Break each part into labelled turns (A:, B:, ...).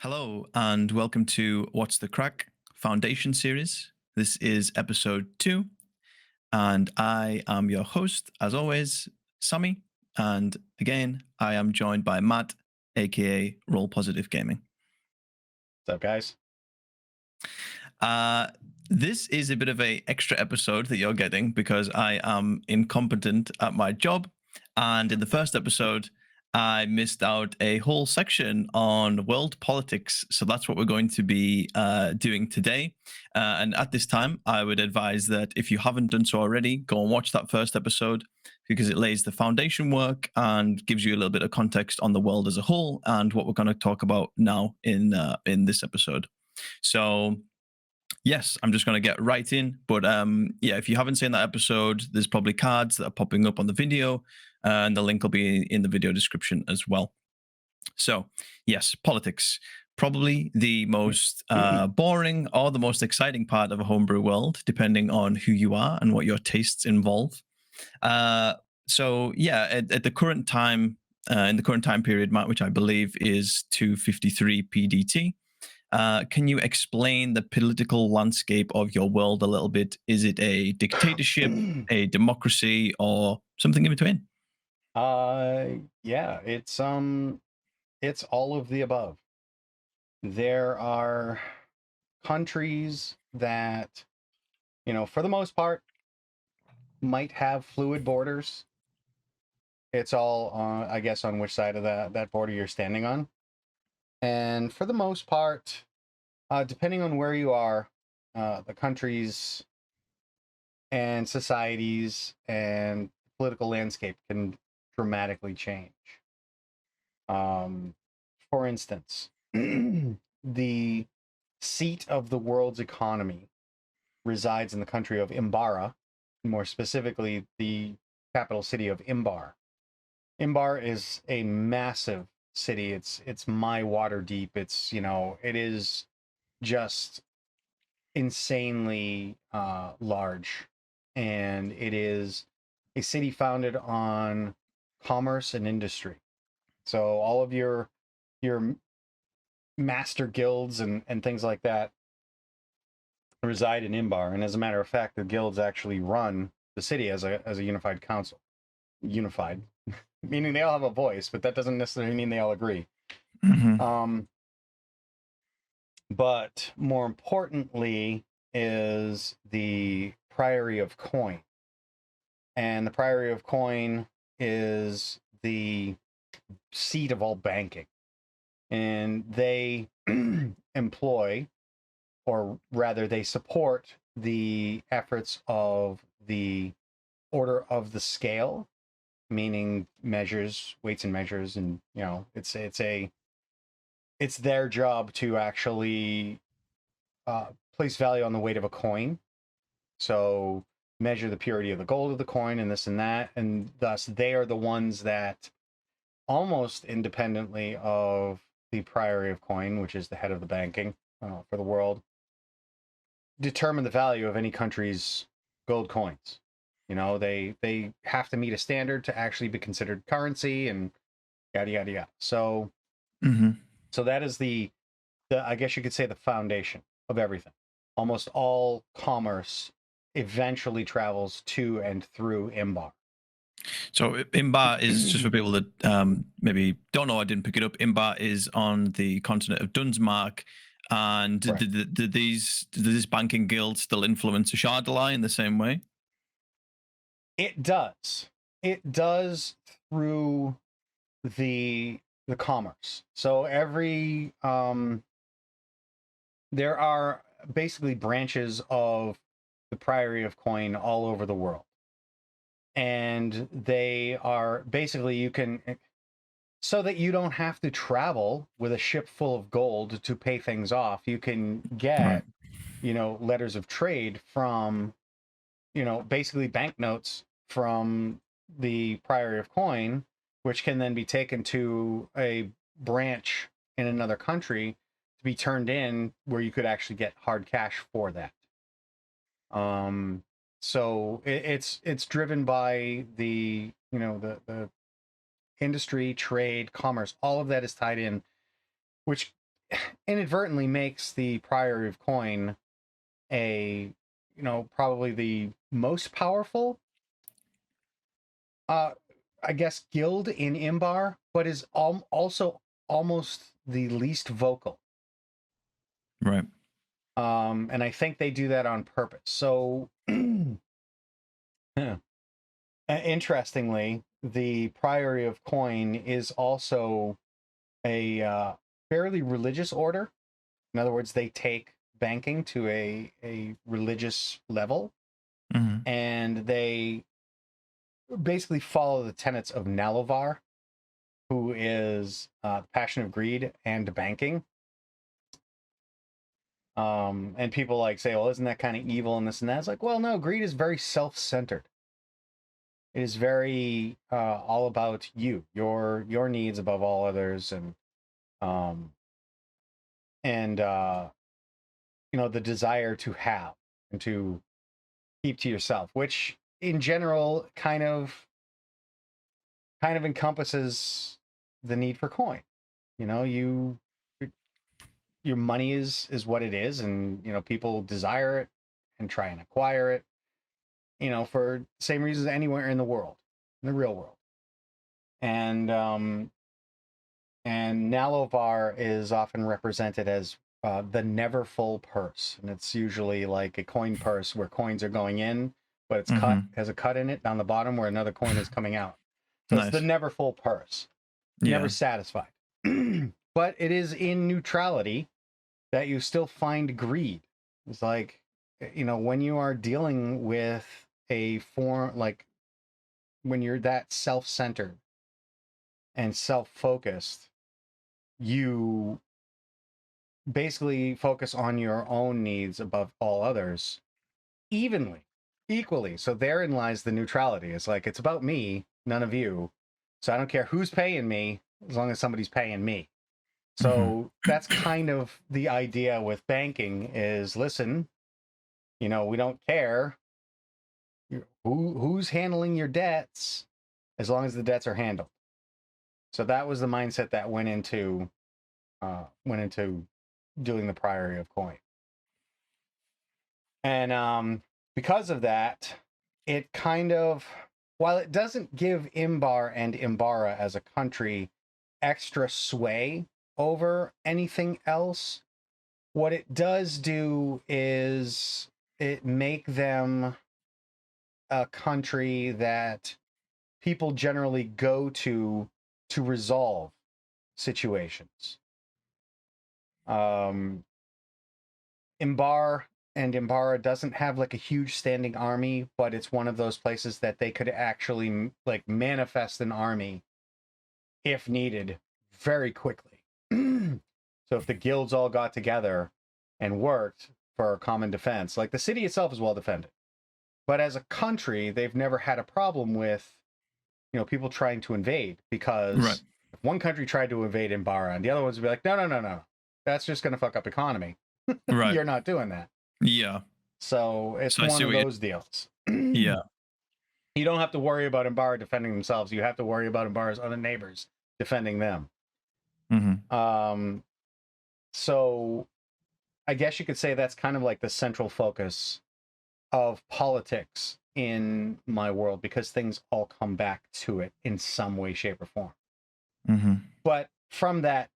A: Hello, and welcome to What's the Crack Foundation series. This is episode 2, and I am your host, as always, Sammy. And again, I am joined by Matt, aka Roll Positive Gaming.
B: What's up, guys?
A: Uh, this is a bit of a extra episode that you're getting because I am incompetent at my job. And in the first episode, I missed out a whole section on world politics. So that's what we're going to be doing today. And at this time, I would advise that if you haven't done so already, go and watch that first episode because it lays the foundation work and gives you a little bit of context on the world as a whole and what we're going to talk about now in this episode. So yes, I'm just going to get right in. But yeah, if you haven't seen that episode, there's probably cards that are popping up on the video, and the link will be in the video description as well. So, yes, politics. Probably the most boring or the most exciting part of a homebrew world, depending on who you are and what your tastes involve. Uh, so, yeah, at the current time, in the current time period, Matt, which I believe is 253 PDT, can you explain the political landscape of your world a little bit? Is it a dictatorship, a democracy, or something in between?
B: Yeah, it's all of the above. There are countries that, for the most part, might have fluid borders. It's all, I guess, on which side of that border you're standing on. And for the most part, depending on where you are, the countries and societies and political landscape can dramatically change. For instance, the seat of the world's economy resides in the country of Imbara, more specifically, the capital city of Imbar. Imbar is a massive city. It's my water deep. It is just insanely large, and it is a city founded on commerce and industry. So all of your master guilds and things like that reside in Imbar. And as a matter of fact, the guilds actually run the city as a unified council. Unified, meaning they all have a voice, but that doesn't necessarily mean they all agree.
A: Mm-hmm.
B: But more importantly is the Priory of Coin. And the Priory of Coin is the seat of all banking. And they employ, or rather they support, the efforts of the Order of the Scale, meaning measures, weights and measures, and it's their job to actually place value on the weight of a coin. So measure the purity of the gold of the coin and this and that, and thus they are the ones that, almost independently of the Priory of Coin, which is the head of the banking for the world, determine the value of any country's gold coins. They have to meet a standard to actually be considered currency, and yada yada yada. So
A: Mm-hmm.
B: so that is the I guess you could say the foundation of everything. Almost all commerce eventually travels to and through Imbar.
A: So Imbar is just for people that maybe don't know. I didn't pick it up. Imbar is on the continent of Dunsmark, and
B: Right.
A: did this banking guild still influence Ashardalai in the same way?
B: It does. It does through the commerce. So every there are basically branches of the Priory of Coin all over the world. And they are basically, you can, so that you don't have to travel with a ship full of gold to pay things off, you can
A: Right.
B: get, letters of trade from, basically banknotes from the Priory of Coin, which can then be taken to a branch in another country to be turned in, where you could actually get hard cash for that. So it's driven by the industry, trade, commerce. All of that is tied in, which inadvertently makes the Priory of Coin probably the most powerful, I guess, guild in Imbar, but is also almost the least vocal.
A: Right.
B: And I think they do that on purpose. So, interestingly, the Priory of Coin is also a fairly religious order. In other words, they take banking to a religious level, and they basically follow the tenets of Nalovar, who is the passion of greed and banking. And people like say, well, isn't that kind of evil and this and that? It's like, well, no, greed is very self-centered. It is very all about your needs above all others, and the desire to have and to keep to yourself, which in general kind of encompasses the need for coin. Your money is what it is, and people desire it and try and acquire it, for the same reasons anywhere in the world, in the real world. And Nalovar is often represented as the never full purse, and it's usually like a coin purse where coins are going in, but it's has a cut in it down the bottom where another coin is coming out. So It's the never full purse, never satisfied. But it is in neutrality that you still find greed. It's like, when you are dealing with a form, like when you're that self-centered and self-focused, you basically focus on your own needs above all others equally. So therein lies the neutrality. It's like, it's about me, none of you. So I don't care who's paying me, as long as somebody's paying me. So that's kind of the idea with banking is, listen, we don't care who's handling your debts, as long as the debts are handled. So that was the mindset that went into doing the Priory of Coin. And because of that, it kind of, while it doesn't give Imbar and Imbara as a country extra sway over anything else, what it does do is it make them a country that people generally go to resolve situations. Imbar and Imbara doesn't have like a huge standing army, but it's one of those places that they could actually like manifest an army if needed very quickly. So if the guilds all got together and worked for a common defense, like the city itself is well defended, but as a country, they've never had a problem with, people trying to invade, because if one country tried to invade Imbara and the other ones would be like, no, that's just going to fuck up economy. Right. You're not doing that.
A: Yeah.
B: So it's one of those deals.
A: Yeah.
B: You don't have to worry about Imbara defending themselves. You have to worry about Imbara's other neighbors defending them. So I guess you could say that's kind of like the central focus of politics in my world, because things all come back to it in some way, shape, or form. But from that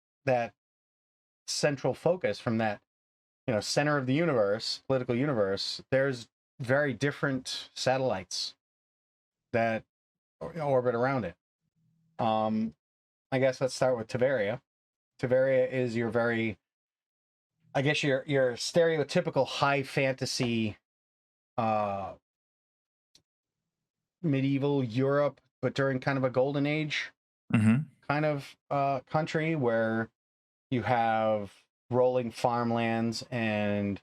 B: central focus, from that center of the universe, political universe, there's very different satellites that orbit around it. I guess let's start with Tavaria. Tavaria is your very, I guess your stereotypical high fantasy medieval Europe, but during kind of a golden age kind of country, where you have rolling farmlands and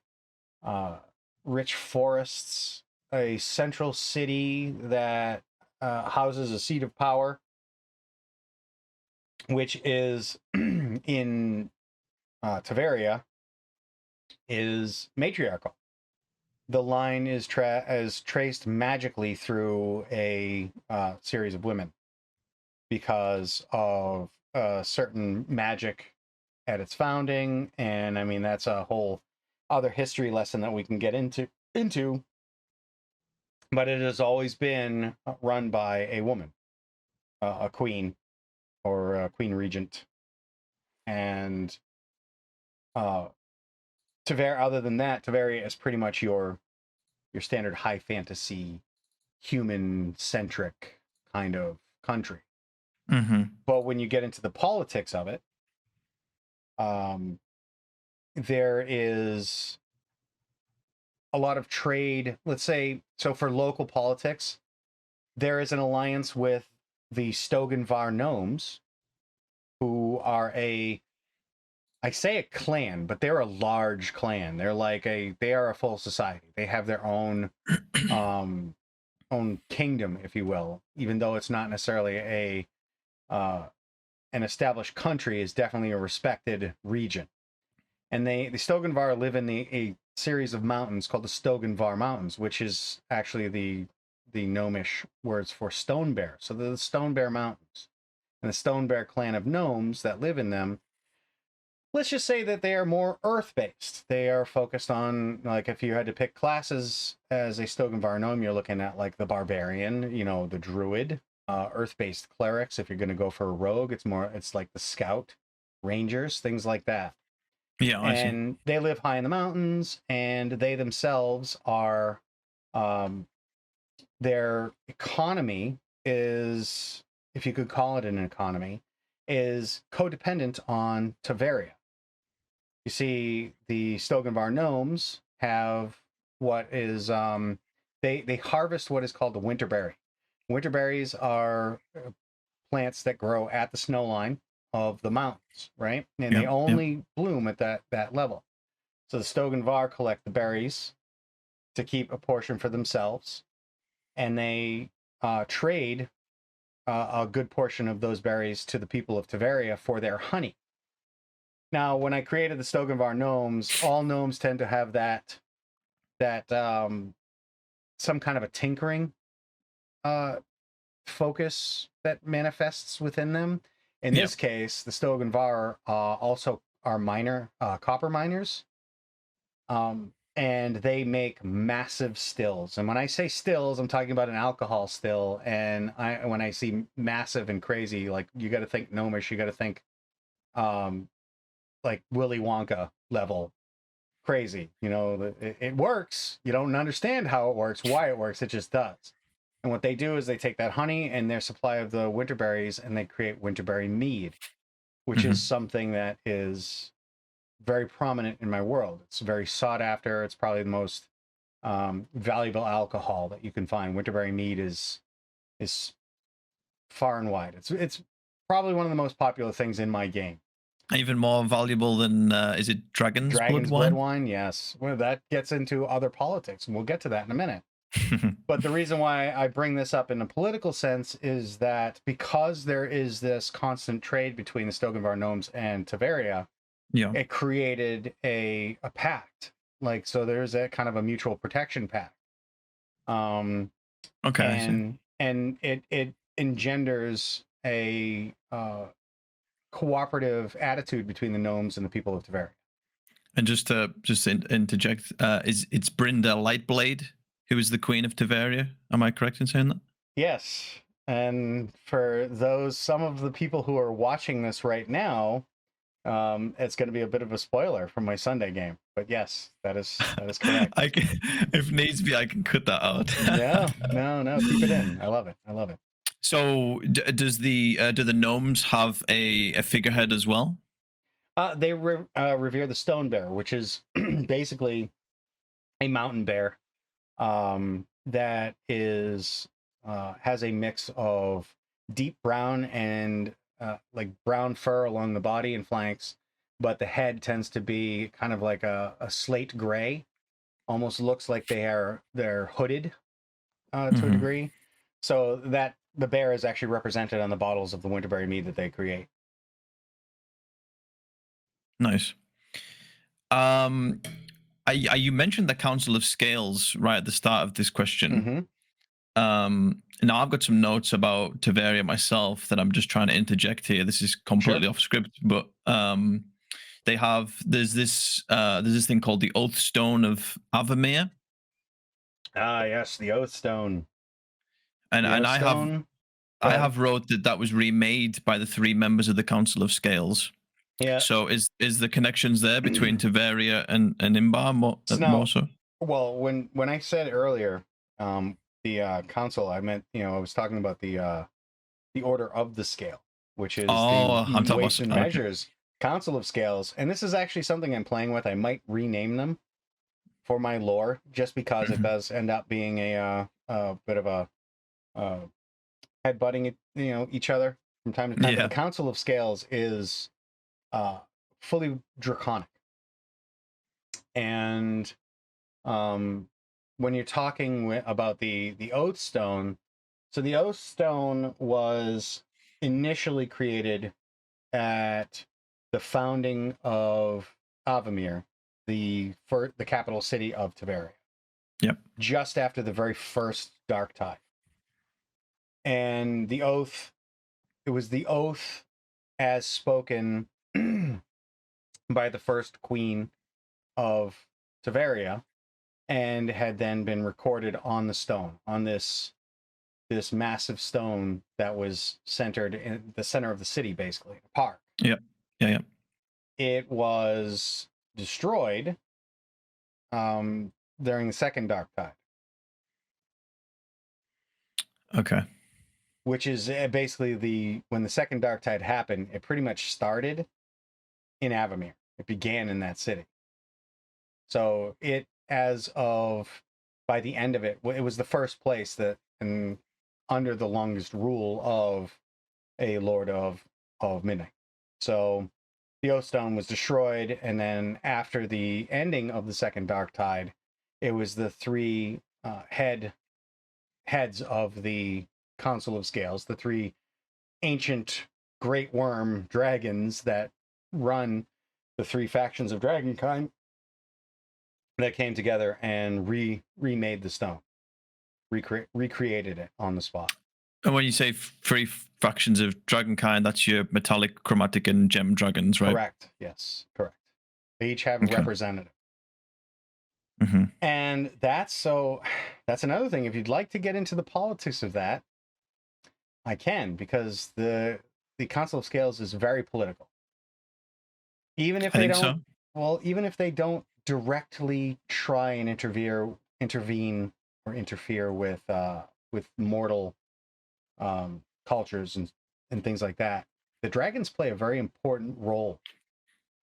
B: rich forests, a central city that houses a seat of power, which is in Tavaria, is matriarchal. The line is traced magically through a series of women because of certain magic at its founding, and I mean that's a whole other history lesson that we can get into. But it has always been run by a woman, a queen or a queen regent, and other than that, Tavaria is pretty much your standard high fantasy, human centric kind of country. But when you get into the politics of it, there is a lot of trade. Let's say, so for local politics, there is an alliance with the Stoganvar gnomes, who are I say a clan, but they're a large clan. They're like they are a full society. They have their own own kingdom, if you will, even though it's not necessarily an established country, is definitely a respected region. And the Stoganvar live in a series of mountains called the Stoganvar Mountains, which is actually the gnomish words for stone bear. So the Stone Bear Mountains. And the Stone Bear clan of gnomes that live in them, let's just say that they are more earth-based. They are focused on, like, if you had to pick classes as a Stoganvar gnome, you're looking at, like, the barbarian, the druid, earth-based clerics. If you're going to go for a rogue, it's like the scout, rangers, things like that.
A: Yeah, I see.
B: And they live high in the mountains, and they themselves are, their economy is, if you could call it an economy, is codependent on Tavaria. You see, the Stoganvar gnomes have what is, they harvest what is called the winterberry. Winterberries are plants that grow at the snow line of the mountains, right? And they only bloom at that level. So the Stoganvar collect the berries to keep a portion for themselves, and they trade a good portion of those berries to the people of Tavaria for their honey. Now, when I created the Stoganvar gnomes, all gnomes tend to have that some kind of a tinkering focus that manifests within them. In this case, the Stoganvar also are copper miners, and they make massive stills. And when I say stills, I'm talking about an alcohol still. And when I see massive and crazy, like, you got to think gnomish, you got to think like Willy Wonka level crazy. It works. You don't understand how it works, why it works. It just does. And what they do is they take that honey and their supply of the winterberries, and they create winterberry mead, which is something that is very prominent in my world. It's very sought after. It's probably the most valuable alcohol that you can find. Winterberry mead is far and wide. It's probably one of the most popular things in my game.
A: Even more valuable than is it Dragon's
B: Blood wine? Yes. Well, that gets into other politics, and we'll get to that in a minute. But the reason why I bring this up in a political sense is that because there is this constant trade between the Stoganvar gnomes and Tavaria, it created a pact. Like, so there's a kind of a mutual protection pact.
A: Okay.
B: And it engenders a cooperative attitude between the gnomes and the people of Tavaria.
A: And just to interject, it's Brynda Lightblade who is the Queen of Tavaria. Am I correct in saying that?
B: Yes. And for some of the people who are watching this right now, it's going to be a bit of a spoiler from my Sunday game. But yes, that is correct.
A: If needs be, I can cut that out.
B: No, keep it in. I love it.
A: So, do the gnomes have a figurehead as well?
B: They revere the stone bear, which is basically a mountain bear that is has a mix of deep brown and like brown fur along the body and flanks, but the head tends to be kind of like a slate gray. Almost looks like they're hooded to a degree. So that the bear is actually represented on the bottles of the winterberry mead that they create.
A: Nice. You mentioned the Council of Scales right at the start of this question. Now I've got some notes about Tavaria myself that I'm just trying to interject here. This is completely off script, but they have there's this thing called the Oath Stone of Avamere,
B: Ah, yes, the Oath Stone.
A: and
B: The Oath
A: I
B: Stone. Go
A: I
B: ahead.
A: have wrote that that was remade by the three members of the Council of Scales.
B: Yeah.
A: So is the connections there between Teveria and Imbar
B: So
A: more
B: now,
A: so?
B: well, when I said earlier, the council, I meant, I was talking about the Order of the Scale, which is the
A: Oh, I'm talking
B: Weights
A: about
B: and
A: okay.
B: Measures Council of Scales, and this is actually something I'm playing with. I might rename them for my lore, just because it
A: Mhm.
B: does end up being a bit of a headbutting, each other from time to time. But the
A: Yeah.
B: Council of Scales is uh, fully draconic, and when you're talking about the Oath Stone, so the Oath Stone was initially created at the founding of Avamere, the capital city of Teveria,
A: Yep.
B: just after the very first Dark Tide. And the oath, it was the oath as spoken by the first queen of Teveria, and had then been recorded on the stone, on this massive stone that was centered in the center of the city, basically, a park.
A: Yep. Yeah. Yeah.
B: It was destroyed during the second Dark Tide,
A: Okay.
B: which is basically when the second Dark Tide happened. It pretty much started in Avamere. It began in that city. So it, as of by the end of it, it was the first place that, and under the longest rule of a Lord of Midnight. So the Oath Stone was destroyed, and then after the ending of the second Dark Tide, it was the three heads of the Council of Scales, the three ancient great worm dragons that run the three factions of Dragonkind, that came together and remade the stone, recreated it on the spot.
A: And when you say three factions of Dragonkind, that's your metallic, chromatic, and gem dragons, right?
B: Correct. Yes, correct. They each have a
A: Okay.
B: representative.
A: Mm-hmm.
B: And that's another thing. If you'd like to get into the politics of that, I can, because the Council of Scales is very political. Even if
A: I
B: they
A: think
B: don't,
A: so.
B: well, even if they don't directly try and intervene or interfere with mortal cultures and things like that, the dragons play a very important role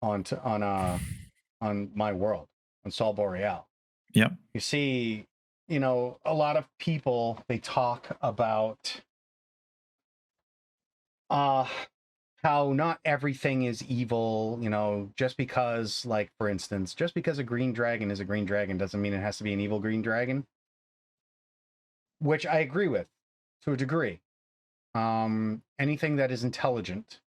B: on my world, on Sol Boreal.
A: Yeah.
B: You see, a lot of people, they talk about how not everything is evil, just because, like, for instance, just because a green dragon is a green dragon doesn't mean it has to be an evil green dragon, which I agree with to a degree. Anything that is intelligent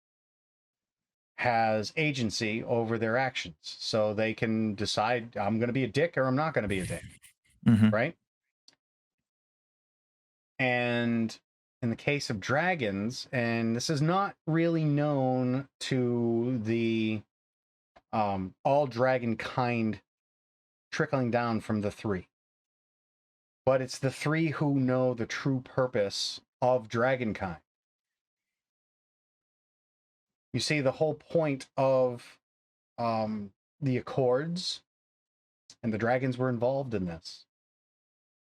B: has agency over their actions, so they can decide, I'm going to be a dick or I'm not going to be a dick,
A: Mm-hmm.
B: right? And in the case of dragons, and this is not really known to the all dragon kind trickling down from the three, but it's the three who know the true purpose of dragonkind. You see, the whole point of the Accords, and the dragons were involved in this.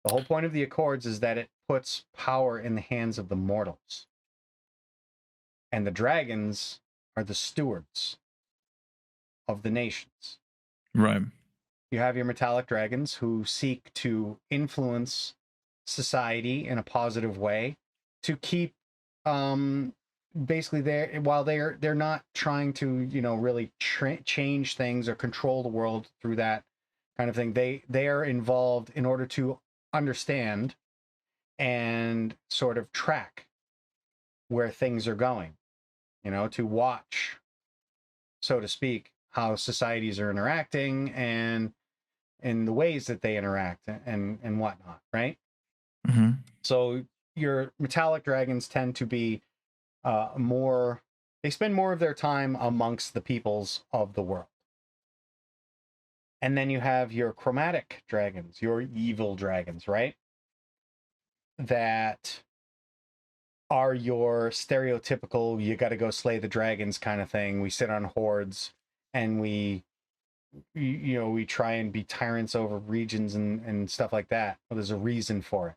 B: The whole point of the Accords is that it puts power in the hands of the mortals. And the dragons are the stewards of the nations.
A: Right.
B: You have your metallic dragons who seek to influence society in a positive way, to keep basically while they're not trying to really change things or control the world through that kind of thing. They are involved in order to understand and sort of track where things are going, to watch, so to speak, how societies are interacting and in the ways that they interact and whatnot, right?
A: Mm-hmm.
B: So your metallic dragons tend to be they spend more of their time amongst the peoples of the world. And then you have your chromatic dragons, your evil dragons, right? That are your stereotypical, you got to go slay the dragons kind of thing. We sit on hordes and we try and be tyrants over regions and stuff like that. Well, there's a reason for it.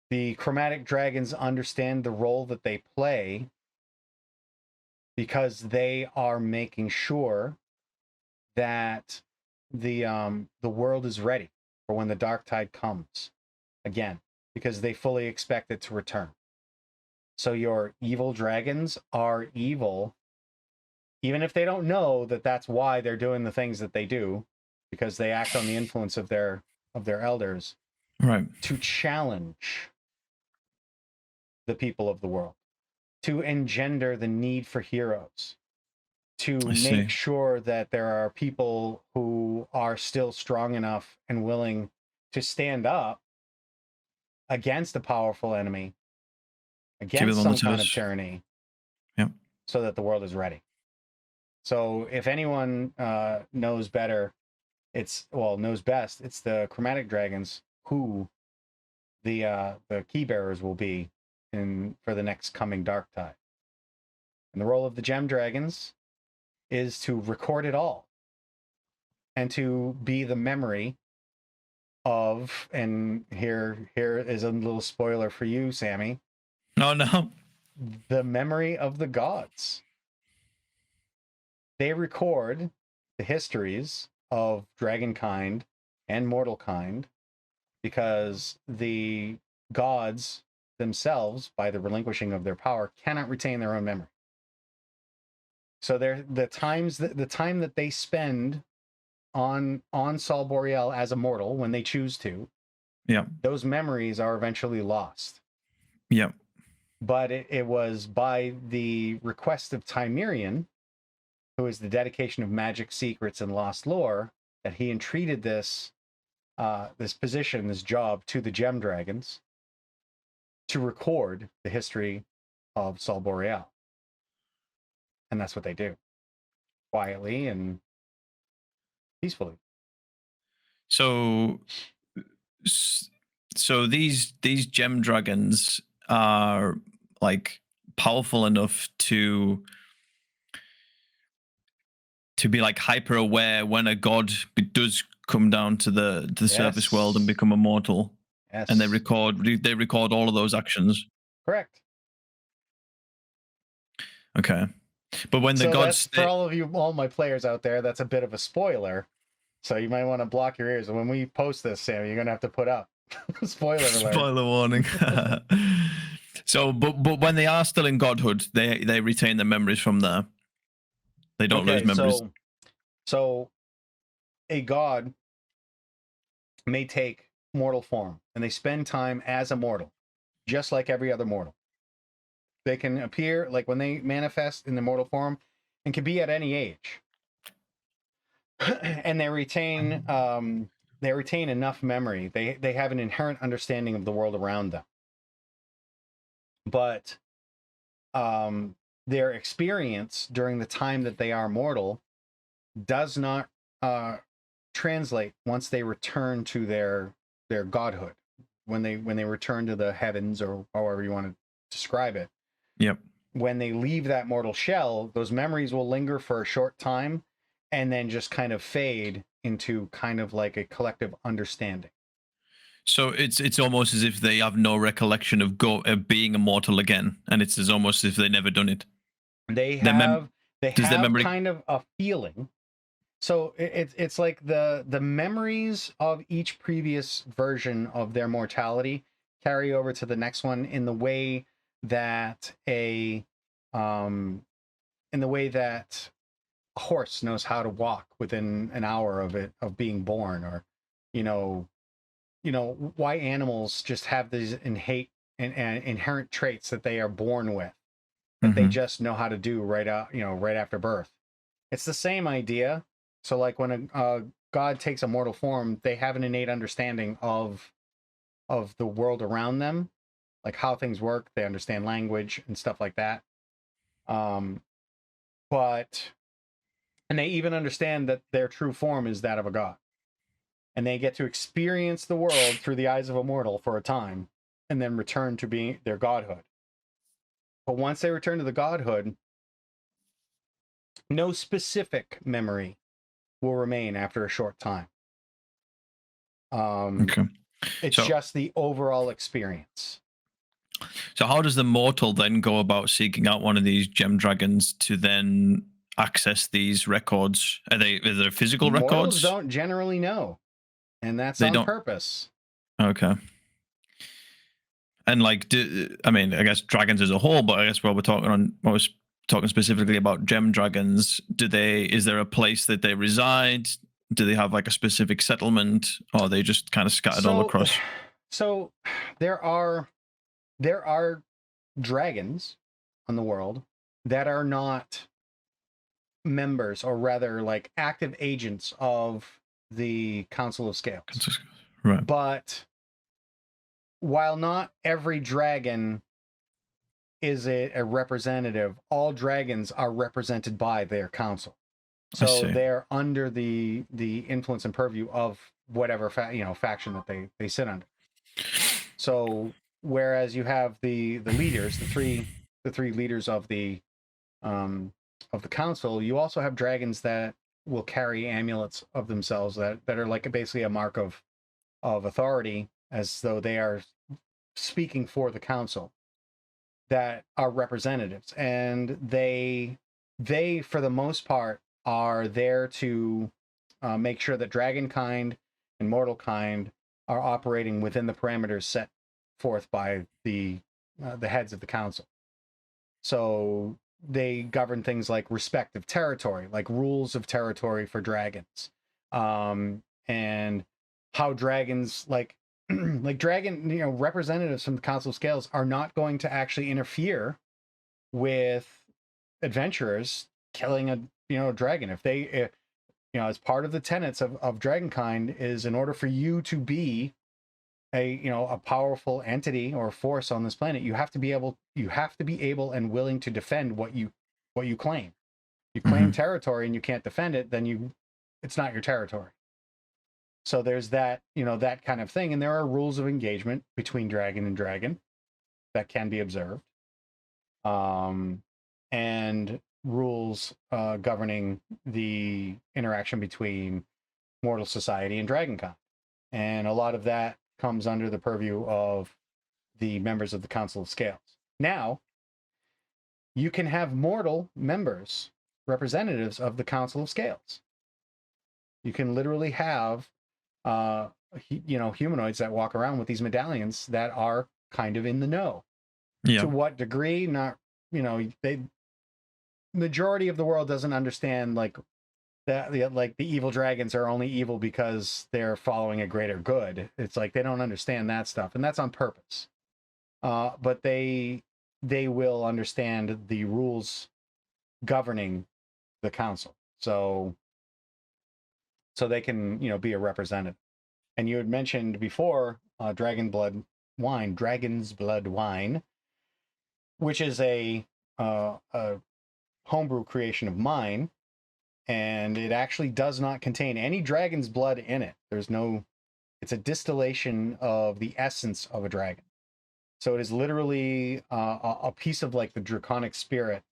B: The chromatic dragons understand the role that they play because they are making sure that the world is ready for when the dark tide comes again, because they fully expect it to return. So your evil dragons are evil, even if they don't know that that's why they're doing the things that they do, because they act on the influence of their elders,
A: Right.
B: to challenge the people of the world, to engender the need for heroes, to
A: I see.
B: make sure that there are people who are still strong enough and willing to stand up against a powerful enemy,
A: Keep it
B: against
A: on the
B: some kind of
A: toes.
B: tyranny,
A: Yeah.
B: so that the world is ready. So if anyone knows better, knows best, it's the chromatic dragons who the key bearers will be for the next coming dark tide. And the role of the gem dragons is to record it all and to be the memory of, and here is a little spoiler for you, Sammy,
A: Oh no.
B: the memory of the gods. They record the histories of dragonkind and mortal kind because the gods themselves, by the relinquishing of their power, cannot retain their own memory. So the time that they spend on Sol Boreal as a mortal, when they choose to,
A: Yeah.
B: those memories are eventually lost.
A: Yeah.
B: But it was by the request of Timerian, who is the dedication of magic secrets and lost lore, that he entreated this position, this job, to the gem dragons to record the history of Sol Boreal. And that's what they do, quietly and peacefully.
A: So these gem dragons are like powerful enough to be like hyper aware when a god does come down to the surface world and
B: Yes.
A: become immortal.
B: Yes.
A: And they record all of those actions.
B: Correct.
A: Okay. But when the
B: So
A: gods
B: that's for all my players out there, that's a bit of a spoiler. So you might want to block your ears. And when we post this, Sammy, you're gonna have to put up spoiler alert.
A: Spoiler warning. So, but when they are still in godhood, they retain the memories from there. They don't lose memories.
B: So a god may take mortal form, and they spend time as a mortal, just like every other mortal. They can appear, like when they manifest in the mortal form, and can be at any age. And they retain enough memory. They have an inherent understanding of the world around them. But their experience during the time that they are mortal does not translate once they return to their godhood, when they return to the heavens, or however you want to describe it.
A: Yep.
B: When they leave that mortal shell, those memories will linger for a short time and then just kind of fade into kind of like a collective understanding.
A: So it's almost as if they have no recollection of being immortal again, and it's almost as if they never done it.
B: They have
A: memory...
B: kind of a feeling. So it's like the memories of each previous version of their mortality carry over to the next one, in the way that a horse knows how to walk within an hour of being born, or why animals just have these inherent traits that they are born with, that they just know how to do right after birth. It's the same idea. So like when a god takes a mortal form, they have an innate understanding of the world around them, like how things work. They understand language and stuff like that. But And they even understand that their true form is that of a god. And they get to experience the world through the eyes of a mortal for a time and then return to being their godhood. But once they return to the godhood, no specific memory will remain after a short time.
A: Okay.
B: It's
A: So-
B: just the overall experience.
A: So how does the mortal then go about seeking out one of these gem dragons to then access these records? Are they physical
B: Mortals
A: records?
B: don't generally know, and that's
A: They
B: on
A: don't.
B: purpose.
A: Okay. And like, I mean, I guess dragons as a whole, but I guess while we're talking specifically about gem dragons, is there a place that they reside? Do they have like a specific settlement, or are they just kind of scattered all across?
B: So there are dragons on the world that are not members, or rather like active agents of the Council of Scales.
A: Right.
B: But while not every dragon is a representative, all dragons are represented by their council. So they're under the influence and purview of whatever faction that they sit under. So whereas you have the leaders, the three leaders of the council, you also have dragons that will carry amulets of themselves that are like basically a mark of authority, as though they are speaking for the council, that are representatives, and they for the most part are there to make sure that dragonkind and mortal kind are operating within the parameters set forth by the heads of the council. So they govern things like respect of territory, like rules of territory for dragons, and how dragons like dragon representatives from the Council of Scales are not going to actually interfere with adventurers killing a dragon. If they as part of the tenets of dragonkind is, in order for you to be a powerful entity or force on this planet, you have to be able and willing to defend what you claim. You claim territory and you can't defend it, then it's not your territory. So there's that that kind of thing, and there are rules of engagement between dragon and dragon that can be observed, and rules governing the interaction between mortal society and dragonkind, and a lot of that comes under the purview of the members of the Council of Scales. Now, you can have mortal members, representatives of the Council of Scales. You can literally have humanoids that walk around with these medallions that are kind of in the know.
A: Yeah.
B: To what degree? Not, majority of the world doesn't understand like that, like the evil dragons are only evil because they're following a greater good. It's like they don't understand that stuff, and that's on purpose. But they will understand the rules governing the council, so they can be a representative. And you had mentioned before dragon's blood wine, which is a homebrew creation of mine, and it actually does not contain any dragon's blood in it. It's a distillation of the essence of a dragon. So it is literally a piece of like the draconic spirit,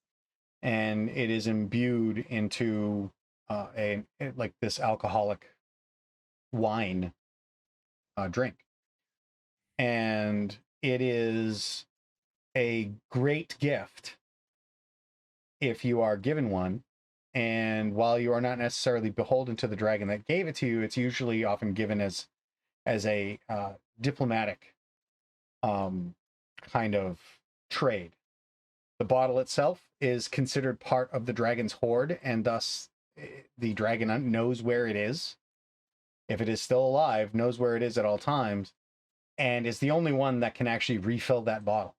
B: and it is imbued into like this alcoholic wine drink. And it is a great gift if you are given one. And while you are not necessarily beholden to the dragon that gave it to you, it's usually often given as a diplomatic kind of trade. The bottle itself is considered part of the dragon's hoard, and thus the dragon knows where it is. If it is still alive, knows where it is at all times, and is the only one that can actually refill that bottle.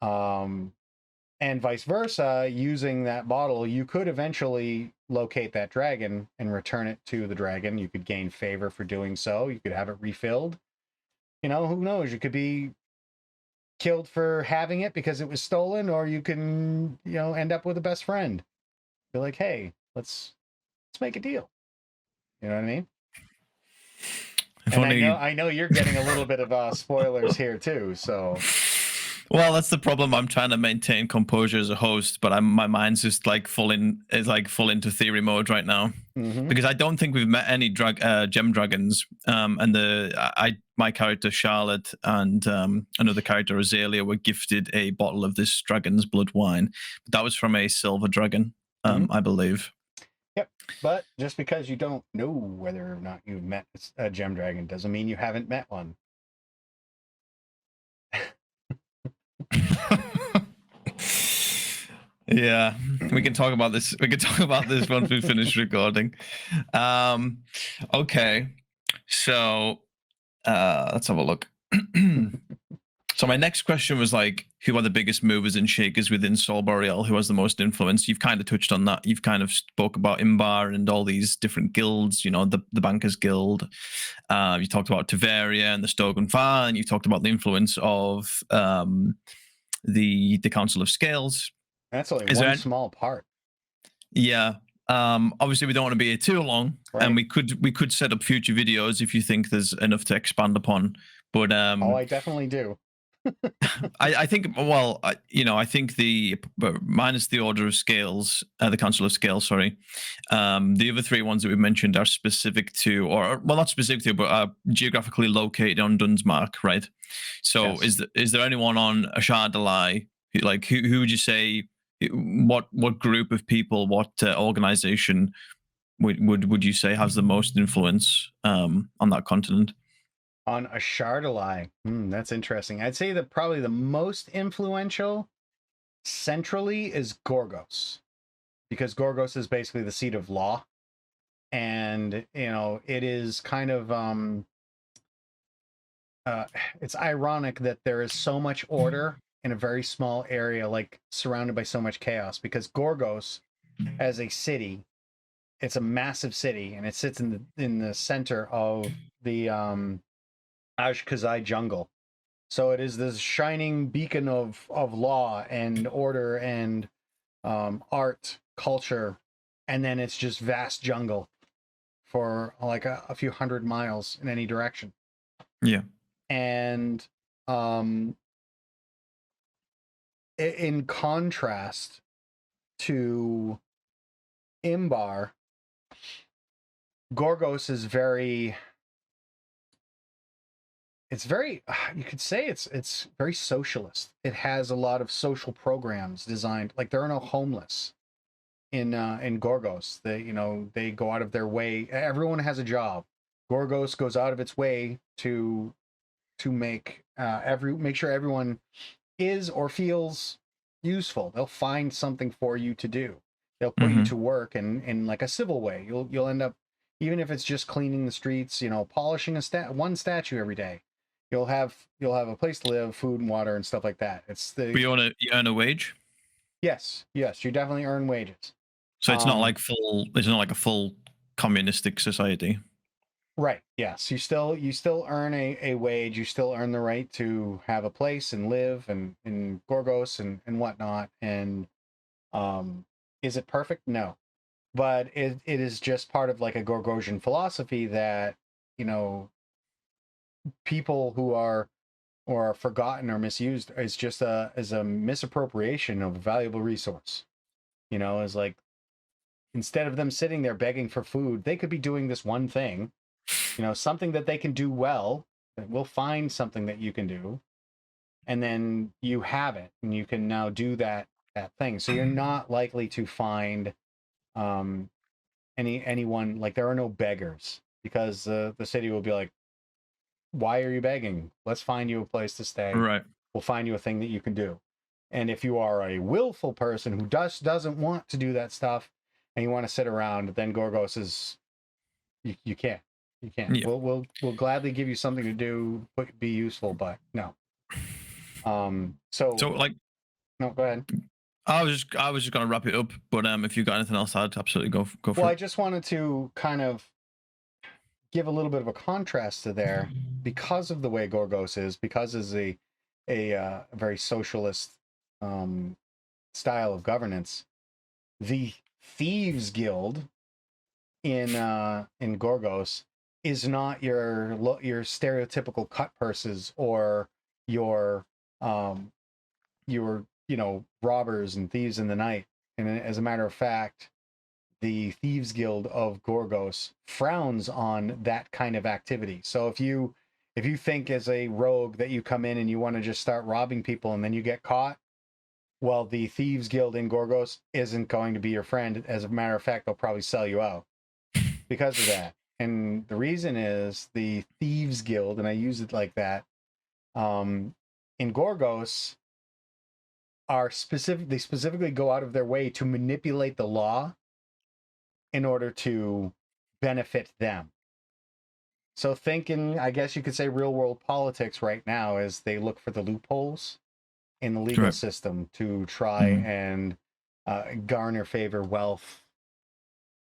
B: And vice versa, using that bottle, you could eventually locate that dragon and return it to the dragon. You could gain favor for doing so. You could have it refilled. Who knows? You could be killed for having it because it was stolen, or you can, end up with a best friend. Be like, hey, let's make a deal. You know what I mean?
A: If
B: And
A: only.
B: I know you're getting a little bit of spoilers here too. So
A: Well, that's the problem. I'm trying to maintain composure as a host, but my mind's just like full into theory mode right now, because I don't think we've met any gem dragons. And my character Charlotte and another character Azalea were gifted a bottle of this dragon's blood wine. But that was from a silver dragon, I believe.
B: Yep. But just because you don't know whether or not you've met a gem dragon doesn't mean you haven't met one.
A: Yeah, we can talk about this. We can talk about this once we finish recording. Okay, so let's have a look. So my next question was like, who are the biggest movers and shakers within Sol Boreal? Who has the most influence? You've kind of touched on that. You've kind of spoke about Imbar and all these different guilds. You know, the Bankers Guild. You talked about Tiveria and the Stogan Far, and you talked about the influence of the Council of Scales.
B: That's only one small part.
A: Yeah. Obviously, we don't want to be here too long, right. And we could set up future videos if you think there's enough to expand upon. But
B: I definitely do.
A: I think, well, I think minus the Order of Scales, the Council of Scales, sorry, the other three ones that we mentioned are specific to, or well, not specific to, but are geographically located on Dunsmark, right? So, yes. Is there anyone on Ashardalai, like who would you say? What group of people, what organization would you say has the most influence on that continent?
B: On Ashardalai, that's interesting. I'd say that probably the most influential centrally is Gorgos, because Gorgos is basically the seat of law, and it is kind of it's ironic that there is so much order in a very small area, like surrounded by so much chaos, because Gorgos as a city, it's a massive city, and it sits in the center of the Ashkazai jungle. So it is this shining beacon of law and order and art, culture, and then it's just vast jungle for like a few 100 miles in any direction.
A: Yeah.
B: And in contrast to Imbar, Gorgos is very, you could say it's very socialist. It has a lot of social programs designed, like there are no homeless in Gorgos. They go out of their way. Everyone has a job. Gorgos goes out of its way to make sure everyone is or feels useful. They'll find something for you to do. They'll put you to work in like a civil way. You'll end up, even if it's just cleaning the streets, polishing one statue every day. You'll have a place to live, food and water and stuff like that.
A: You earn a wage?
B: Yes, you definitely earn wages.
A: So it's not like a full communistic society.
B: Right. Yes. You still earn a wage. You still earn the right to have a place and live and in Gorgos and whatnot. And is it perfect? No. But it is just part of like a Gorgosian philosophy that, people who are forgotten or misused is just a misappropriation of a valuable resource. Is like, instead of them sitting there begging for food, they could be doing this one thing, something that they can do well. We'll find something that you can do, and then you have it, and you can now do that thing. So you're not likely to find anyone, like there are no beggars, because the city will be like, why are you begging? Let's find you a place to stay.
A: Right.
B: We'll find you a thing that you can do. And if you are a willful person who doesn't want to do that stuff and you want to sit around, then Gorgos is, you can't. You can't. Yeah. We'll gladly give you something to do, be useful, but no. So like, no, go ahead.
A: I was just gonna wrap it up, but if you got anything else, I'd absolutely go for it.
B: Well, I just wanted to kind of give a little bit of a contrast to there, because of the way Gorgos is, because it's a very socialist style of governance. The thieves guild in Gorgos is not your stereotypical cut purses or your robbers and thieves in the night. And as a matter of fact, the Thieves Guild of Gorgos frowns on that kind of activity. So if you think as a rogue that you come in and you want to just start robbing people and then you get caught, well, the Thieves Guild in Gorgos isn't going to be your friend. As a matter of fact, they'll probably sell you out because of that. And the reason is the Thieves Guild, and I use it like that, in Gorgos they specifically go out of their way to manipulate the law in order to benefit them. So thinking, I guess you could say real world politics right now is they look for the loopholes in the legal
A: Correct.
B: system to try and garner favor, wealth,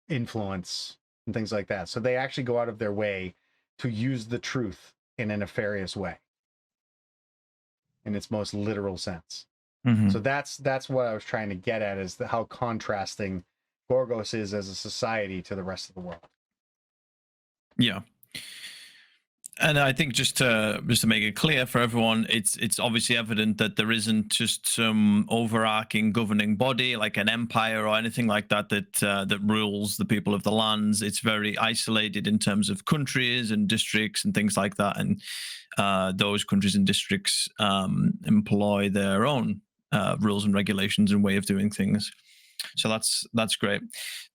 B: influence, and things like that. So they actually go out of their way to use the truth in a nefarious way, in its most literal sense. So that's what I was trying to get at, is how contrasting Gorgos is as a society to the rest of the world.
A: Yeah. And I think just to make it clear for everyone, it's obviously evident that there isn't just some overarching governing body like an empire or anything like that that rules the people of the lands. It's very isolated in terms of countries and districts and things like that, and those countries and districts employ their own rules and regulations and way of doing things. So that's great.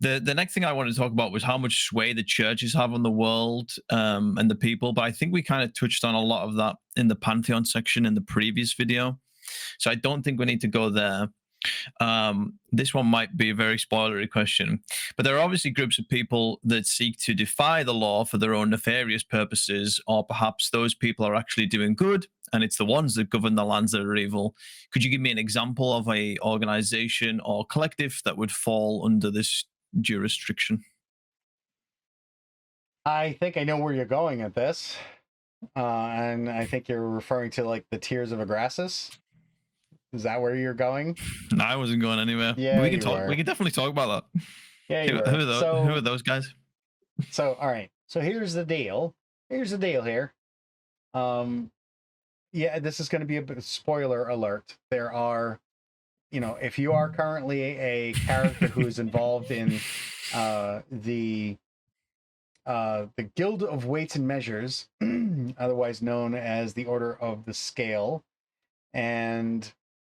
A: The next thing I wanted to talk about was how much sway the churches have on the world and the people. But I think we kind of touched on a lot of that in the Pantheon section in the previous video. So I don't think we need to go there. This one might be a very spoilery question, but there are obviously groups of people that seek to defy the law for their own nefarious purposes, or perhaps those people are actually doing good and it's the ones that govern the lands that are evil. Could you give me an example of a organization or collective that would fall under this jurisdiction?
B: I think I know where you're going at this, and I think you're referring to like the Tears of Agrasis. Is that where you're going?
A: No, I wasn't going anywhere.
B: Yeah,
A: We can
B: you
A: talk.
B: were.
A: We can definitely talk about that.
B: Yeah, you
A: Who
B: were.
A: are those? Who are those guys?
B: So all right. So here's the deal. Here's the deal here. Yeah, this is going to be a bit of spoiler alert. There are, if you are currently a character who is involved in the Guild of Weights and Measures, otherwise known as the Order of the Scale, and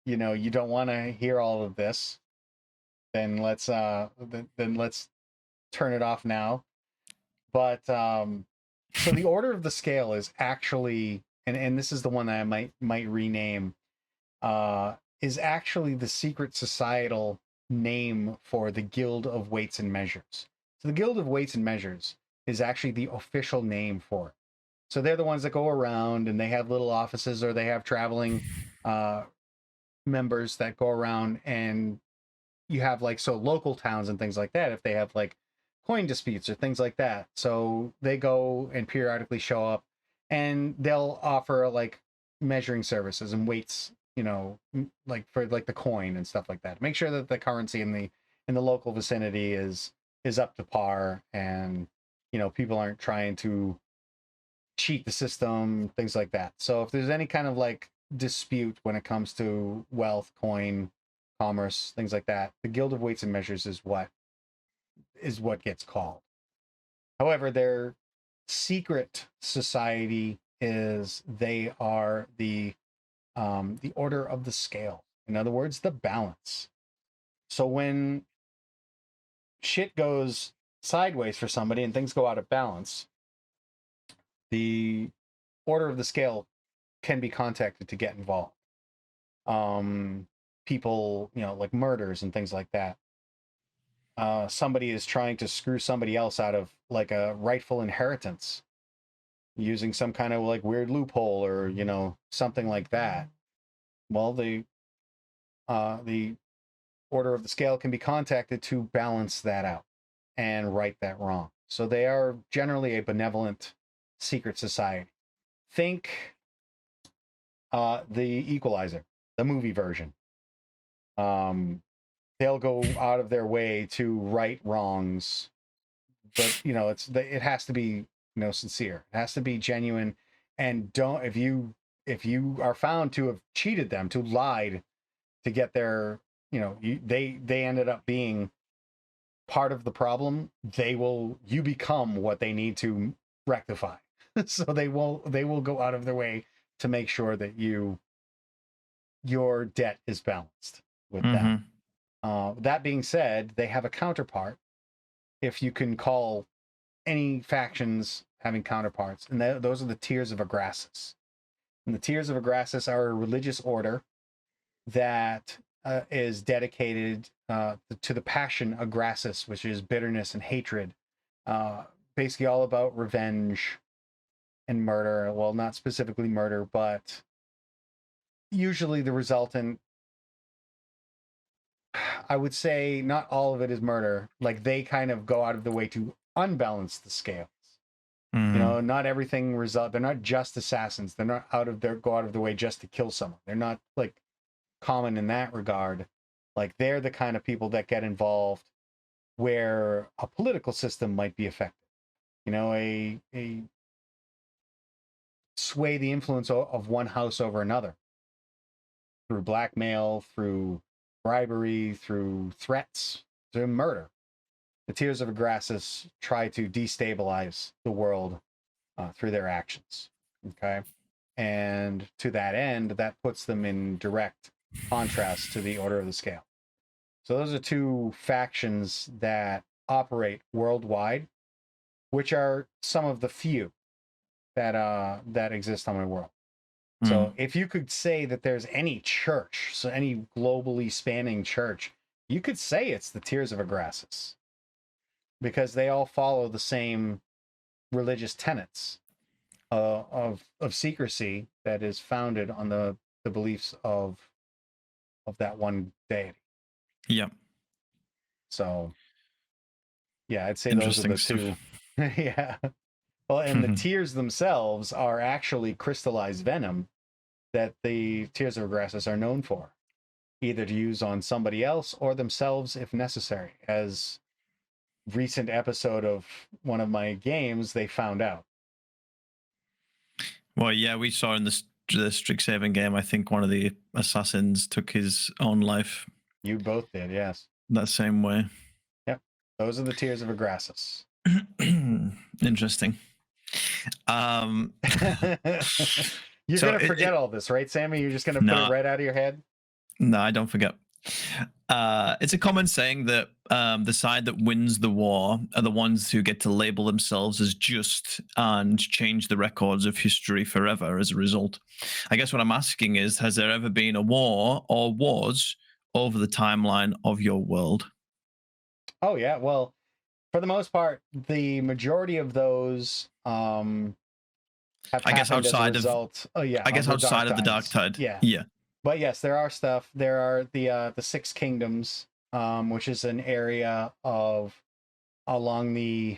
B: you don't want to hear all of this, then let's turn it off now. But so the Order of the Scale is actually, and this is the one that I might rename, is actually the secret societal name for the Guild of Weights and Measures. So the Guild of Weights and Measures is actually the official name for it. So they're the ones that go around and they have little offices, or they have traveling members that go around, and you have like local towns and things like that, if they have like coin disputes or things like that. So they go and periodically show up, and they'll offer like measuring services and weights, like for like the coin and stuff like that. Make sure that the currency in the local vicinity is up to par, and people aren't trying to cheat the system, things like that. So if there's any kind of like dispute when it comes to wealth, coin, commerce, things like that, the Guild of Weights and Measures is what gets called. However, their secret society is they are the Order of the Scale. In other words, the balance. So when shit goes sideways for somebody and things go out of balance, the Order of the Scale can be contacted to get involved. People, like murders and things like that. Somebody is trying to screw somebody else out of like a rightful inheritance using some kind of like weird loophole, or something like that. Well, the Order of the Scale can be contacted to balance that out and right that wrong. So they are generally a benevolent secret society. Think the Equalizer, the movie version. they'll go out of their way to right wrongs, but it has to be sincere. It has to be genuine, and don't if you are found to have cheated them, to lied to get their they ended up being part of the problem. You become what they need to rectify. So they will go out of their way to make sure that your debt is balanced with them. That being said, they have a counterpart, if you can call any factions having counterparts, and those are the Tears of Agrasis. And the Tears of Agrasis are a religious order that is dedicated to the passion agrasis, which is bitterness and hatred, basically all about revenge and murder. Well, not specifically murder, but usually the resultant, I would say not all of it is murder. Like, they kind of go out of the way to unbalance the scales. Not everything they're not just assassins. They're not go out of the way just to kill someone. They're not like common in that regard. Like, they're the kind of people that get involved where a political system might be affected. A sway the influence of one house over another through blackmail, through bribery, through threats, through murder. The Tears of Agrasis try to destabilize the world through their actions. Okay. And to that end, that puts them in direct contrast to the Order of the Scale. So those are two factions that operate worldwide, which are some of the few that exist on my world. So if you could say that there's any church, so any globally spanning church, you could say it's the Tears of Agrasis, because they all follow the same religious tenets of secrecy that is founded on the beliefs of that one deity.
A: Yeah.
B: So yeah, I'd say those are the two. Yeah. Well, and the tears themselves are actually crystallized venom that the Tears of Agrasis are known for, either to use on somebody else or themselves if necessary. As recent episode of one of my games, they found out.
A: Well, yeah, we saw in the Strixhaven game, I think one of the assassins took his own life.
B: You both did, yes.
A: That same way.
B: Yep. Those are the Tears of Agrasis.
A: Interesting.
B: You're going to forget all this, right, Sammy? You're just going to put it right out of your head?
A: No, I don't forget. It's a common saying that the side that wins the war are the ones who get to label themselves as just and change the records of history forever as a result. I guess what I'm asking is, has there ever been a war or wars over the timeline of your world?
B: Oh, yeah. Well, for the most part, the majority of those have
A: I guess outside
B: as a result.
A: I guess outside of the Dark Tide.
B: Yeah. But yes, there are stuff. There are the Six Kingdoms, which is an area along the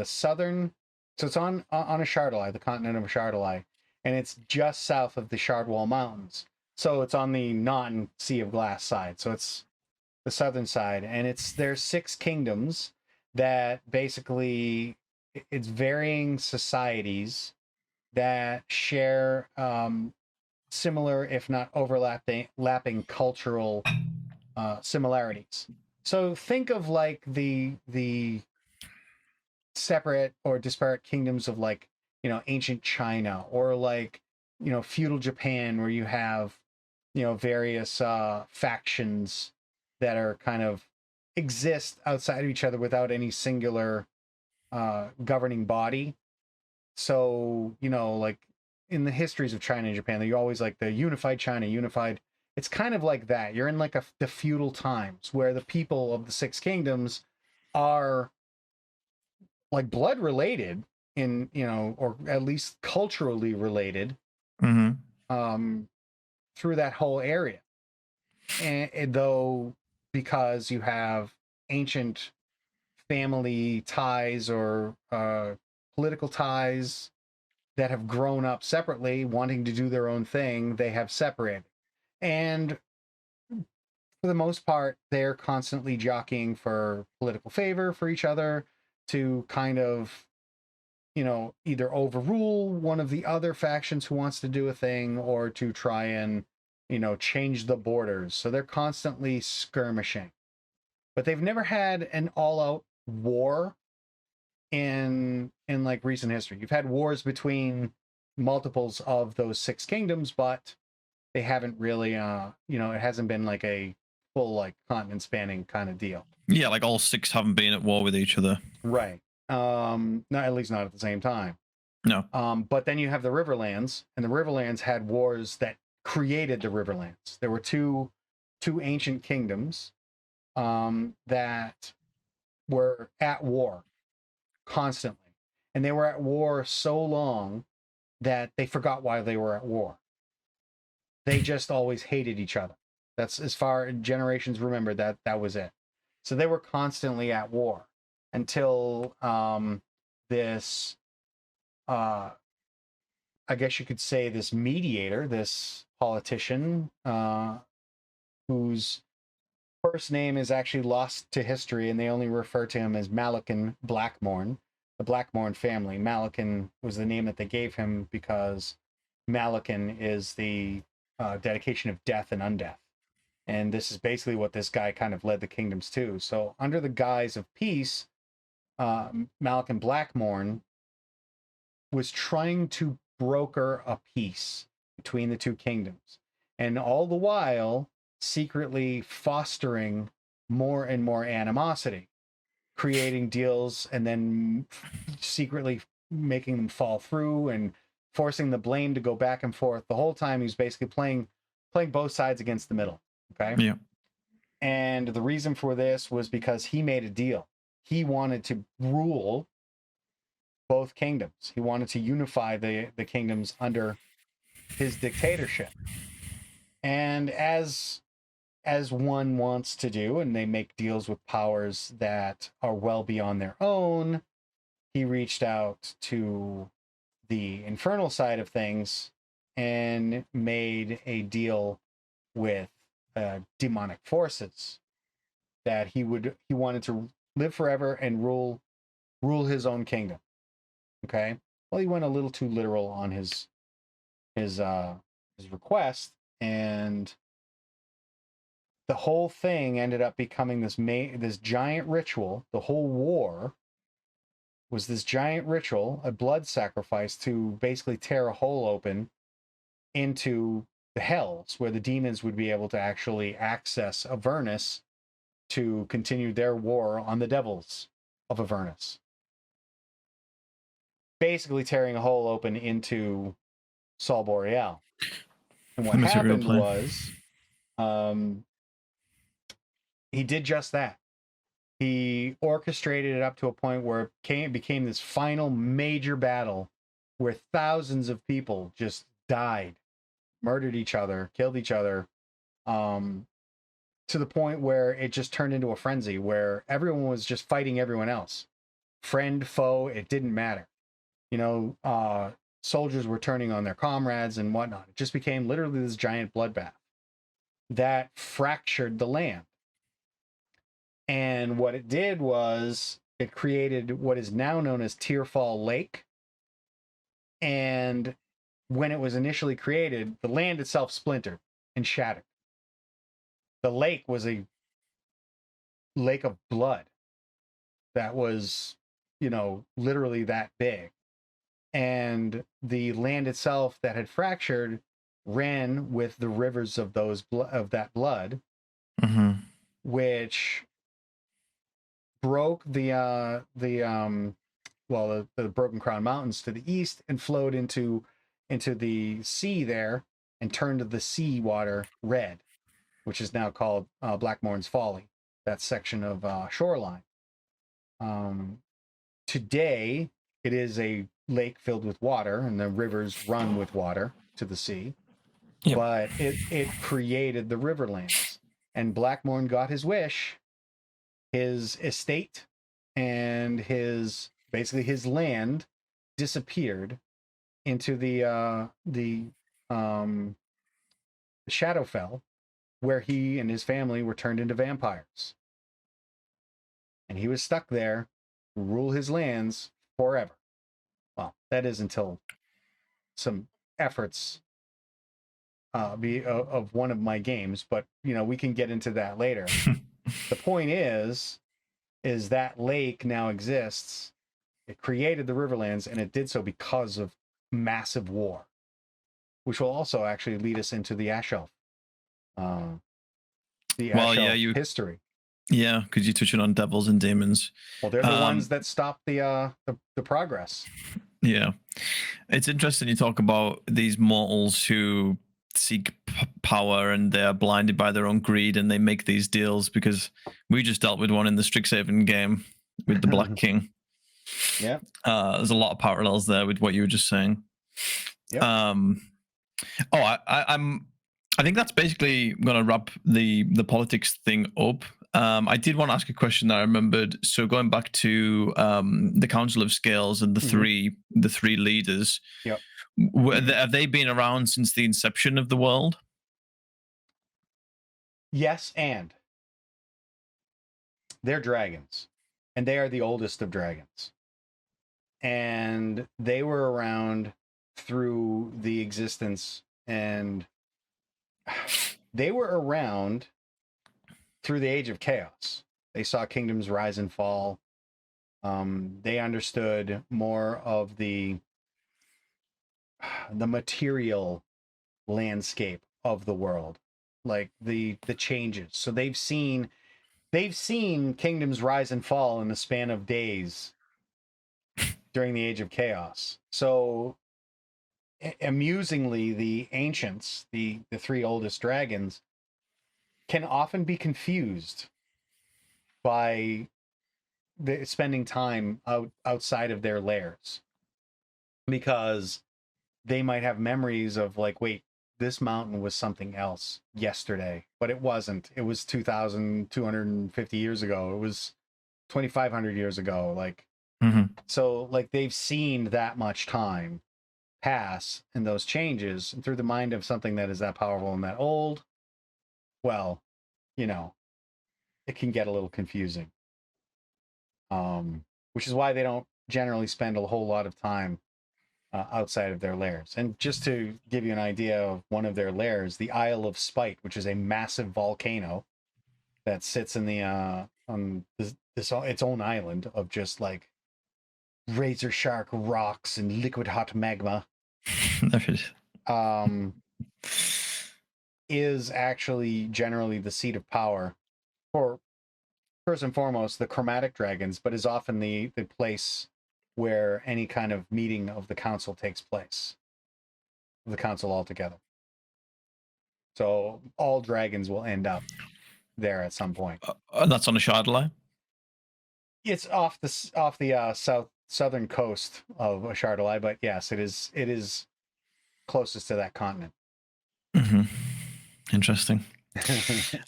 B: southern. So it's on a Shardalai, the continent of Shardalai, and it's just south of the Shardwall Mountains. So it's on the non-Sea of Glass side. So it's the southern side, and there's six kingdoms that basically it's varying societies that share similar, if not overlapping cultural similarities. So think of like the separate or disparate kingdoms of like, ancient China, or like, feudal Japan, where you have, various factions that are kind of exist outside of each other without any singular governing body. So, like in the histories of China and Japan, you always like the unified China, unified. It's kind of like that. You're in like the feudal times where the people of the Six Kingdoms are like blood related in, or at least culturally related through that whole area. And though, because you have ancient family ties or political ties that have grown up separately, wanting to do their own thing, they have separated. And for the most part, they're constantly jockeying for political favor for each other to kind of, either overrule one of the other factions who wants to do a thing or to try and, change the borders. So they're constantly skirmishing. But they've never had an all-out war in like recent history. You've had wars between multiples of those 6 kingdoms, but they haven't really it hasn't been like a full like continent spanning kind of deal.
A: Yeah, like all 6 haven't been at war with each other.
B: Right. Not, at least not at the same time.
A: No.
B: But then you have the Riverlands, and the Riverlands had wars that created the Riverlands. There were two ancient kingdoms that were at war constantly, and they were at war so long that they forgot why they were at war. They just always hated each other. That's as far generations remember that was it. So they were constantly at war until this I guess you could say this mediator, this politician, whose first name is actually lost to history, and they only refer to him as Malakin Blackmorn, the Blackmorn family. Malakin was the name that they gave him because Malakin is the dedication of death and undeath. And this is basically what this guy kind of led the kingdoms to. So under the guise of peace, Malakin Blackmorn was trying to broker a peace between the 2 kingdoms, and all the while secretly fostering more and more animosity, creating deals and then secretly making them fall through and forcing the blame to go back and forth. The whole time he's basically playing both sides against the middle. Okay.
A: Yeah.
B: And the reason for this was because he made a deal. He wanted to rule both kingdoms. He wanted to unify the kingdoms under his dictatorship. And as one wants to do, and they make deals with powers that are well beyond their own, he reached out to the infernal side of things and made a deal with demonic forces that he wanted to live forever and rule his own kingdom. Okay. Well, he went a little too literal on his request, and the whole thing ended up becoming this giant ritual. The whole war was this giant ritual, a blood sacrifice to basically tear a hole open into the hells, where the demons would be able to actually access Avernus to continue their war on the devils of Avernus. Basically tearing a hole open into Sol Boreal. And what happened was he did just that. He orchestrated it up to a point where it became this final major battle where thousands of people just died, murdered each other, killed each other, to the point where it just turned into a frenzy where everyone was just fighting everyone else. Friend, foe, it didn't matter. Soldiers were turning on their comrades and whatnot. It just became literally this giant bloodbath that fractured the land. And what it did was it created what is now known as Tearfall Lake. And when it was initially created, the land itself splintered and shattered. The lake was a lake of blood that was, literally that big. And the land itself that had fractured ran with the rivers of that blood, which broke the Broken Crown Mountains to the east and flowed into the sea there and turned the sea water red, which is now called Blackmorn's Folly, that section of shoreline. Today, it is a lake filled with water, and the rivers run with water to the sea. Yep. But it created the Riverlands, and Blackmorn got his wish. His estate and his land disappeared into the Shadowfell, where he and his family were turned into vampires. And he was stuck there to rule his lands forever. Well, that is until some efforts of one of my games, but we can get into that later. The point is that lake now exists. It created the Riverlands, and it did so because of massive war, which will also actually lead us into the Ash Elf. The Ash Elf history.
A: Yeah, because you're touching on devils and demons.
B: Well, they're the ones that stop the progress.
A: Yeah, it's interesting you talk about these mortals who seek power and they're blinded by their own greed and they make these deals, because we just dealt with one in the Strixhaven game with the Black King.
B: Yeah,
A: there's a lot of parallels there with what you were just saying.
B: Yeah.
A: I think that's basically going to wrap the politics thing up. I did want to ask a question that I remembered. So going back to the Council of Scales and the three leaders.
B: Yep.
A: Have they been around since the inception of the world?
B: Yes, and they're dragons, and they are the oldest of dragons. And they were around through the existence, and they were around through the Age of Chaos. They saw kingdoms rise and fall. They understood more of the material landscape of the world, like the changes. So they've seen kingdoms rise and fall in the span of days during the Age of Chaos. So amusingly, the ancients, the three oldest dragons, can often be confused by spending time outside of their lairs, because they might have memories of like, wait, this mountain was something else yesterday, but it wasn't. It was 2,250 years ago. It was 2,500 years ago. Like, so like they've seen that much time pass and those changes, and through the mind of something that is that powerful and that old, well, it can get a little confusing. Which is why they don't generally spend a whole lot of time outside of their lairs. And just to give you an idea of one of their lairs, the Isle of Spite, which is a massive volcano that sits in the on its own island of just like razor sharp rocks and liquid hot magma. Is actually generally the seat of power for, first and foremost, the chromatic dragons, but is often the place where any kind of meeting of the council takes place, the council altogether. So all dragons will end up there at some point.
A: That's on the Shardalai?
B: It's off the southern coast of Shardalai, but yes, it is closest to that continent.
A: Interesting.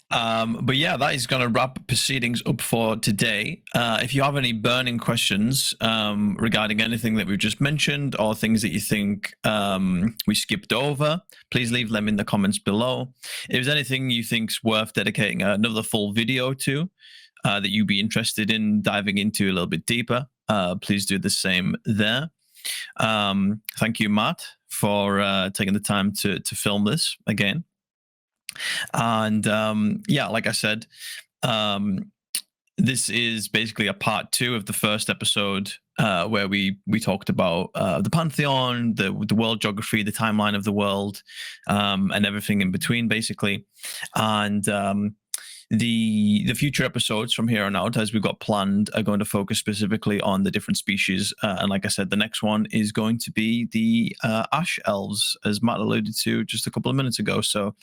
A: But yeah, that is going to wrap proceedings up for today. If you have any burning questions regarding anything that we've just mentioned, or things that you think we skipped over, please leave them in the comments below. If there's anything you think's worth dedicating another full video to, that you'd be interested in diving into a little bit deeper, please do the same there. Thank you, Matt, for taking the time to film this again. And yeah, like I said, this is basically a part 2 of the first episode, where we talked about the Pantheon, the world geography, the timeline of the world, and everything in between, basically. And the future episodes from here on out, as we've got planned, are going to focus specifically on the different species. And like I said, the next one is going to be the Ash Elves, as Matt alluded to just a couple of minutes ago. So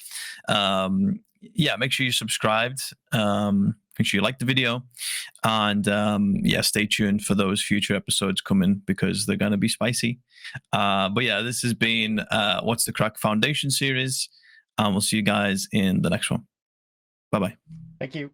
A: yeah, make sure you're subscribed. Make sure you like the video. And yeah, stay tuned for those future episodes coming, because they're going to be spicy. But yeah, this has been What's the Crack Foundation series. And we'll see you guys in the next one. Bye-bye.
B: Thank you.